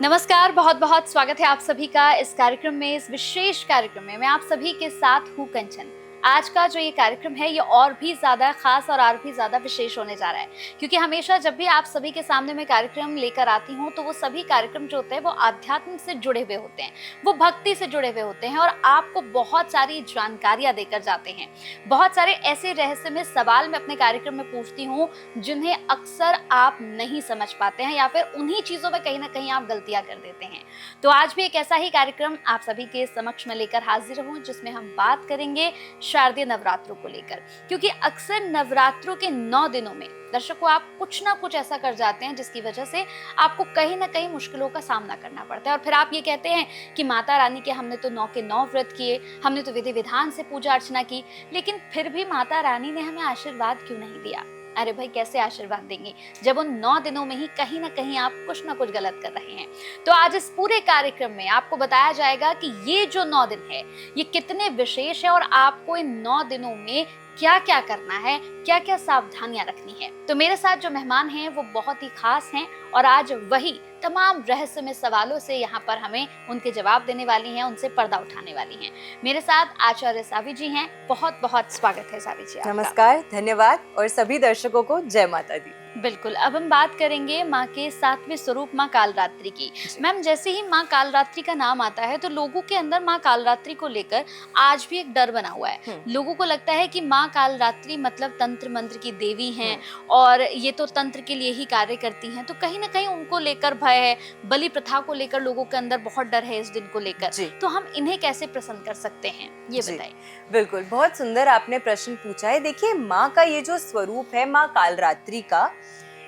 नमस्कार, बहुत बहुत स्वागत है आप सभी का इस कार्यक्रम में। इस विशेष कार्यक्रम में मैं आप सभी के साथ हूँ कंचन। आज का जो ये कार्यक्रम है ये और भी ज़्यादा खास और भी ज़्यादा विशेष होने जा रहा है, क्योंकि हमेशा जब भी आप सभी के सामने मैं कार्यक्रम लेकर आती हूँ तो वो सभी कार्यक्रम जो होते हैं वो आध्यात्म से जुड़े हुए होते हैं, वो भक्ति से जुड़े हुए होते हैं और आपको बहुत सारी जानकारियाँ देकर जाते हैं। बहुत सारे ऐसे रहस्यमय सवाल मैं अपने कार्यक्रम में पूछती हूँ जिन्हें अक्सर आप नहीं समझ पाते हैं या फिर उन्हीं चीज़ों में कहीं ना कहीं आप गलतियाँ कर देते हैं। तो आज भी एक ऐसा ही कार्यक्रम आप सभी के समक्ष में लेकर हाजिर हूँ जिसमें हम बात करेंगे शारदीय नवरात्रों को लेकर, क्योंकि अक्सर नवरात्रों के 9 दिनों में दर्शकों आप कुछ ना कुछ ऐसा कर जाते हैं जिसकी वजह से आपको कहीं ना कहीं मुश्किलों का सामना करना पड़ता है और फिर आप ये कहते हैं कि माता रानी के हमने तो 9 के 9 व्रत किए, हमने तो विधि विधान से पूजा अर्चना की, लेकिन फिर भी माता रानी ने हमें आशीर्वाद क्यों नहीं दिया। अरे भाई, कैसे आशीर्वाद देंगी जब उन 9 दिनों में ही कहीं ना कहीं आप कुछ ना कुछ गलत कर रहे हैं। तो आज इस पूरे कार्यक्रम में आपको बताया जाएगा कि ये जो 9 दिन है ये कितने विशेष है और आपको इन 9 दिनों में क्या क्या करना है, क्या क्या सावधानियां रखनी है। तो मेरे साथ जो मेहमान हैं वो बहुत ही खास हैं और आज वही तमाम रहस्यमय सवालों से यहाँ पर हमें उनके जवाब देने वाली हैं, उनसे पर्दा उठाने वाली हैं। मेरे साथ आचार्य सावी जी हैं। बहुत बहुत स्वागत है सावी जी आपका। नमस्कार, धन्यवाद और सभी दर्शकों को जय माता दी। बिल्कुल, अब हम बात करेंगे माँ के 7वें स्वरूप माँ कालरात्रि की। मैम, जैसे ही माँ कालरात्रि का नाम आता है तो लोगों के अंदर माँ कालरात्रि को लेकर आज भी एक डर बना हुआ है। लोगों को लगता है कि माँ कालरात्रि मतलब तंत्र मंत्र की देवी हैं और ये तो तंत्र के लिए ही कार्य करती हैं, तो कहीं ना कहीं उनको लेकर भय है। बलि प्रथा को लेकर लोगों के अंदर बहुत डर है इस दिन को लेकर, तो हम इन्हें कैसे प्रसन्न कर सकते हैं, ये बताइए। बिल्कुल, बहुत सुंदर आपने प्रश्न पूछा है। देखिए, माँ का ये जो स्वरूप है माँ कालरात्रि का,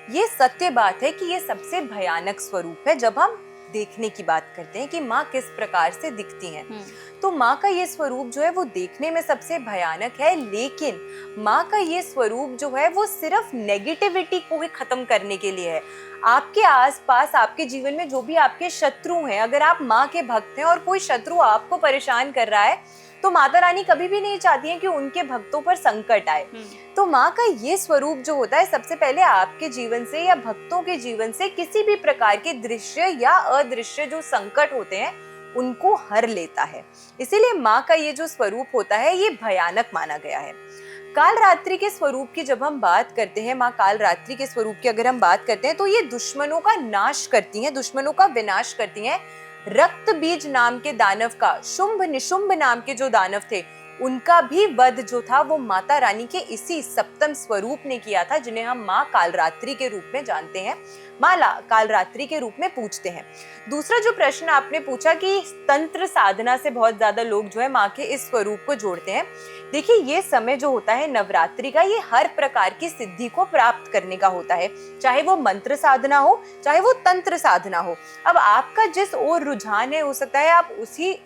ये सत्य बात है कि ये सबसे भयानक स्वरूप है। जब हम देखने की बात करते हैं कि माँ किस प्रकार से दिखती हैं, तो माँ का ये स्वरूप जो है वो देखने में सबसे भयानक है, लेकिन माँ का ये स्वरूप जो है वो सिर्फ नेगेटिविटी को ही खत्म करने के लिए है। आपके आसपास आपके जीवन में जो भी आपके शत्रु हैं, अगर आप माँ के भक्त हैं और कोई शत्रु आपको परेशान कर रहा है तो माता रानी कभी भी नहीं चाहती हैं कि उनके भक्तों पर संकट आए। तो माँ का ये स्वरूप जो होता है सबसे पहले आपके जीवन से या भक्तों के जीवन से किसी भी प्रकार के दृश्य या अदृश्य जो संकट होते हैं उनको हर लेता है। इसीलिए माँ का ये जो स्वरूप होता है ये भयानक माना गया है। कालरात्रि के स्वरूप की जब हम बात करते हैं, माँ कालरात्रि के स्वरूप की अगर हम बात करते हैं तो ये दुश्मनों का नाश करती हैं, दुश्मनों का विनाश करती हैं। रक्त बीज नाम के दानव का, शुंभ निशुंभ नाम के जो दानव थे, उनका भी वध जो था वो माता रानी के इसी सप्तम स्वरूप ने किया था, जिन्हें हम माँ कालरात्रि के रूप में जानते हैं, माँ कालरात्रि के रूप में पूजते हैं। दूसरा जो प्रश्न आपने पूछा कि तंत्र साधना से बहुत ज्यादा लोग जो है माँ के इस स्वरूप को जोड़ते हैं। देखिए, ये समय जो होता है नवरात्रि का, ये हर प्रकार की सिद्धि को प्राप्त करने का होता है, चाहे वो मंत्र साधना हो चाहे वो तंत्र साधना हो। अब आपका जिस ओर रुझान है, हो सकता है आप उसी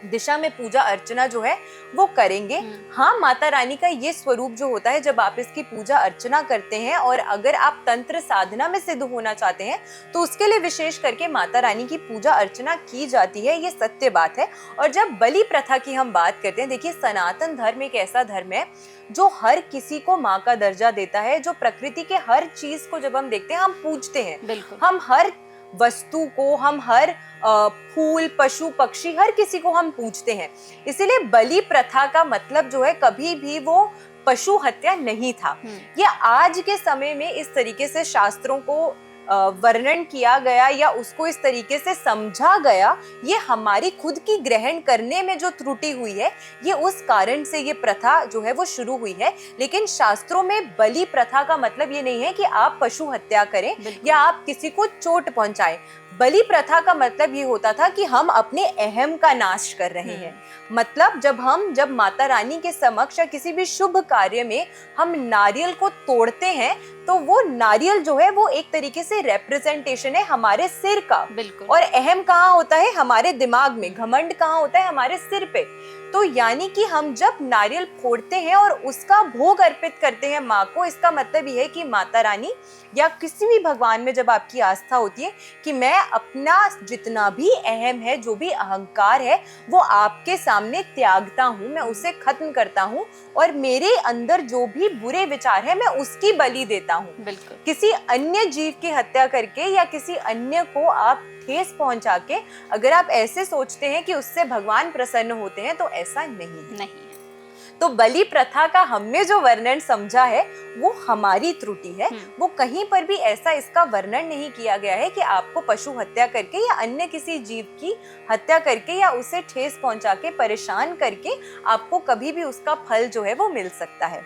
दिशा में पूजा अर्चना जो है वो करेंगे। हाँ, माता रानी का ये स्वरूप जो होता है, जब आप इसकी पूजा अर्चना करते हैं और अगर आप तंत्र साधना में सिद्ध होना चाहते हैं तो उसके लिए विशेष करके माता रानी की पूजा अर्चना की जाती है, ये सत्य बात है। और जब बलि प्रथा की हम बात करते हैं, देखिए सनातन धर्म एक ऐसा धर्म है जो हर किसी को माँ का दर्जा देता है, जो प्रकृति के हर चीज को जब हम देखते हैं हम पूजते हैं। हम हर वस्तु को, हम हर फूल, पशु, पक्षी, हर किसी को हम पूजते हैं। इसीलिए बलि प्रथा का मतलब जो है कभी भी वो पशु हत्या नहीं था। ये आज के समय में इस तरीके से शास्त्रों को वर्णन किया गया या उसको इस तरीके से समझा गया, ये हमारी खुद की ग्रहण करने में जो त्रुटि हुई है, ये उस कारण से ये प्रथा जो है वो शुरू हुई है। लेकिन शास्त्रों में बलि प्रथा का मतलब ये नहीं है कि आप पशु हत्या करें या आप किसी को चोट पहुंचाएं। बलि प्रथा का मतलब ये होता था कि हम अपने अहम का नाश कर रहे हैं। मतलब जब माता रानी के समक्ष या किसी भी शुभ कार्य में हम नारियल को तोड़ते हैं तो वो नारियल जो है वो एक तरीके से रिप्रेजेंटेशन है हमारे सिर का। और अहम कहाँ होता है? हमारे दिमाग में। घमंड कहाँ होता है? हमारे सिर पे। तो यानी कि हम जब नारियल फोड़ते हैं और उसका भोग अर्पित करते हैं माँ को, इसका मतलब ये है कि माता रानी या किसी भी भगवान में जब आपकी आस्था होती है कि मैं अपना जितना भी अहम है, जो भी अहंकार है, वो आपके सामने त्यागता हूँ, मैं उसे खत्म करता हूँ और मेरे अंदर जो भी बुरे विचार है मैं उसकी बलि देता हूँ। किसी अन्य जीव की हत्या करके या किसी अन्य को आप ठेस पहुंचा के अगर आप ऐसे सोचते हैं कि उससे भगवान प्रसन्न होते हैं, तो ऐसा नहीं है। तो बलि प्रथा का हमने जो वर्णन समझा है वो हमारी त्रुटि है। वो कहीं पर भी ऐसा इसका वर्णन नहीं किया गया है कि आपको पशु हत्या करके या अन्य किसी जीव की हत्या करके या उसे ठेस पहुंचा के परेशान करके आपको कभी भी उसका फल जो है वो मिल सकता है।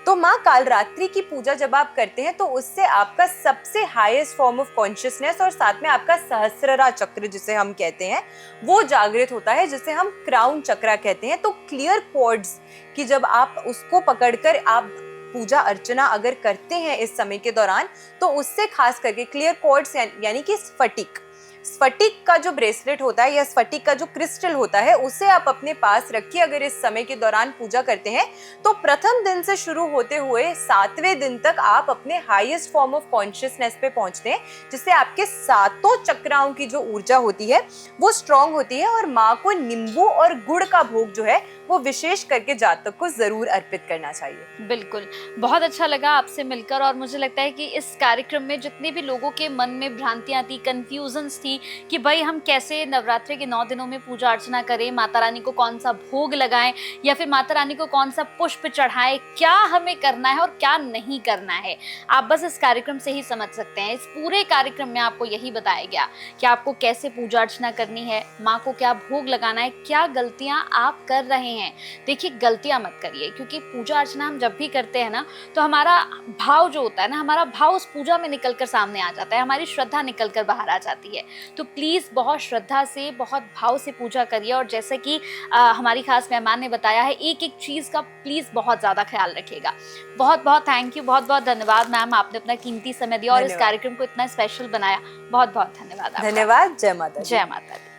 तो माँ कालरात्रि की पूजा जब आप करते हैं तो उससे आपका सबसे हाईएस्ट फॉर्म ऑफ कॉन्शियसनेस और साथ में आपका सहस्त्ररा चक्र जिसे हम कहते हैं वो जागृत होता है, जिसे हम क्राउन चक्रा कहते हैं। तो क्लियर कॉर्ड्स कि जब आप उसको पकड़कर आप पूजा अर्चना अगर करते हैं इस समय के दौरान, तो उससे खास करके क्लियर कॉर्ड्स यानी कि स्फटिक का जो ब्रेसलेट होता है या स्फटिक का जो क्रिस्टल होता है उसे आप अपने पास रखिए। अगर इस समय के दौरान पूजा करते हैं तो प्रथम दिन से शुरू होते हुए 7वें दिन तक आप अपने हाईएस्ट फॉर्म ऑफ कॉन्शियसनेस पे पहुंचते हैं, जिससे आपके सातों चक्राओं की जो ऊर्जा होती है वो स्ट्रांग होती है। और माँ को नींबू और गुड़ का भोग जो है वो विशेष करके जातक को जरूर अर्पित करना चाहिए। बिल्कुल, बहुत अच्छा लगा आपसे मिलकर। और मुझे लगता है कि इस कार्यक्रम में जितने भी लोगों के मन में भ्रांतियां थी, कंफ्यूजन्स थी कि भाई हम कैसे नवरात्रि के 9 दिनों में पूजा अर्चना करें, माता रानी को कौन सा भोग लगाएं या फिर माता रानी को कौन सा पुष्प चढ़ाएं, क्या हमें करना है और क्या नहीं करना है, आप बस इस कार्यक्रम से ही समझ सकते हैं। इस पूरे कार्यक्रम में आपको यही बताया गया कि आपको कैसे पूजा अर्चना करनी है, माँ को क्या भोग लगाना है, क्या गलतियां आप कर रहे हैं। देखिए, गलतियां मत करिए, क्योंकि पूजा अर्चना हम जब भी करते हैं ना तो हमारा भाव जो होता है ना, हमारा भाव उस पूजा में निकलकर सामने आ जाता है, हमारी श्रद्धा निकलकर बाहर आ जाती है। तो प्लीज बहुत श्रद्धा से, बहुत भाव से पूजा करिए। और जैसे कि हमारी खास मेहमान ने बताया है, एक एक चीज का प्लीज बहुत ज्यादा ख्याल रखिएगा। बहुत बहुत थैंक यू, बहुत बहुत धन्यवाद मैम, आपने अपना कीमती समय दिया और इस कार्यक्रम को इतना स्पेशल बनाया। बहुत बहुत धन्यवाद। धन्यवाद। जय माता दी। जय माता दी।